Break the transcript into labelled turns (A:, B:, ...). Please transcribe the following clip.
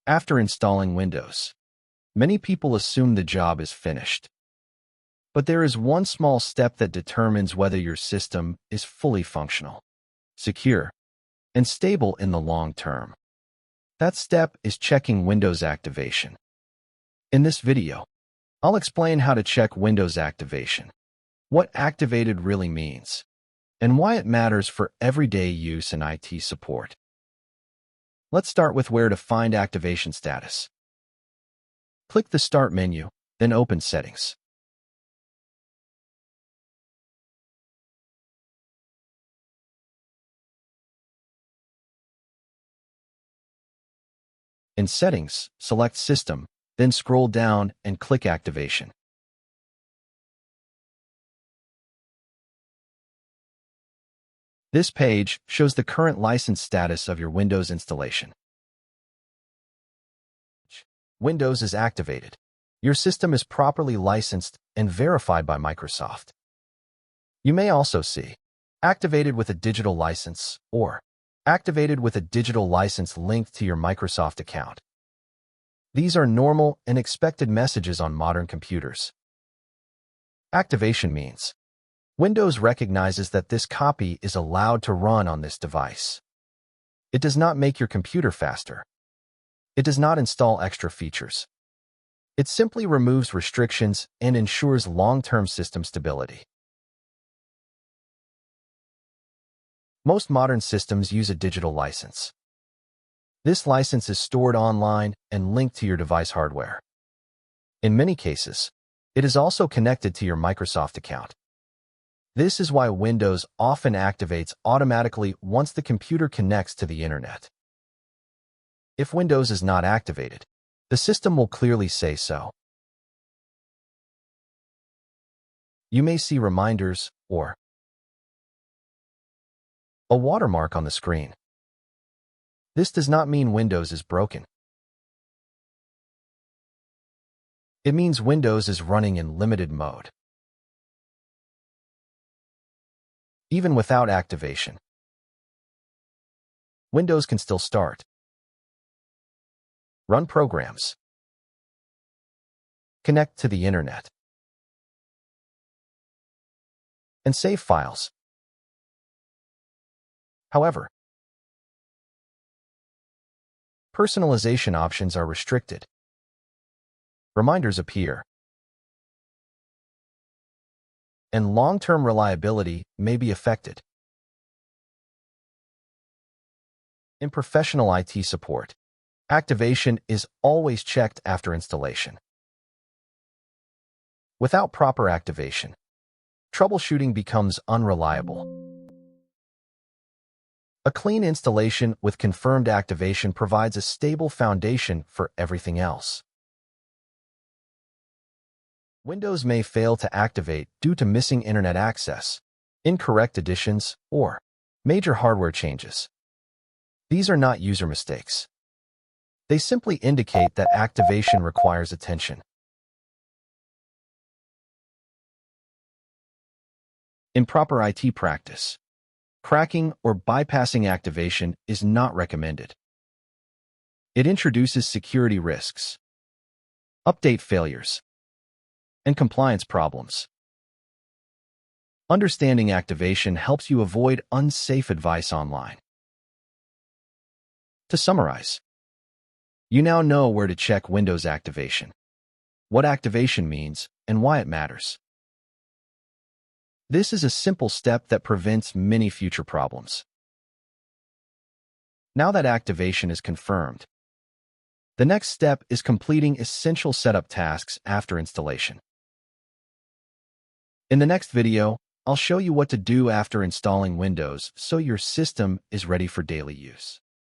A: After installing Windows, many people assume the job is finished. But there is one small step that determines whether your system is fully functional, secure, and stable in the long term. That step is checking Windows activation. In this video, I'll explain how to check Windows activation, what activated really means, and why it matters for everyday use and IT support. Let's start with where to find activation status. Click the Start menu, then open Settings. In Settings, select System, then scroll down and click Activation. This page shows the current license status of your Windows installation. Windows is activated. Your system is properly licensed and verified by Microsoft. You may also see activated with a digital license or activated with a digital license linked to your Microsoft account. These are normal and expected messages on modern computers. Activation means Windows recognizes that this copy is allowed to run on this device. It does not make your computer faster. It does not install extra features. It simply removes restrictions and ensures long-term system stability. Most modern systems use a digital license. This license is stored online and linked to your device hardware. In many cases, it is also connected to your Microsoft account. This is why Windows often activates automatically once the computer connects to the internet. If Windows is not activated, the system will clearly say so. You may see reminders or a watermark on the screen. This does not mean Windows is broken. It means Windows is running in limited mode. Even without activation, Windows can still start, run programs, connect to the internet, and save files. However, personalization options are restricted. Reminders appear, and long-term reliability may be affected. In professional IT support, activation is always checked after installation. Without proper activation, troubleshooting becomes unreliable. A clean installation with confirmed activation provides a stable foundation for everything else. Windows may fail to activate due to missing internet access, incorrect additions, or major hardware changes. These are not user mistakes. They simply indicate that activation requires attention. In proper IT practice, cracking or bypassing activation is not recommended. It introduces security risks, update failures, and compliance problems. Understanding activation helps you avoid unsafe advice online. To summarize, you now know where to check Windows activation, what activation means, and why it matters. This is a simple step that prevents many future problems. Now that activation is confirmed, the next step is completing essential setup tasks after installation. In the next video, I'll show you what to do after installing Windows so your system is ready for daily use.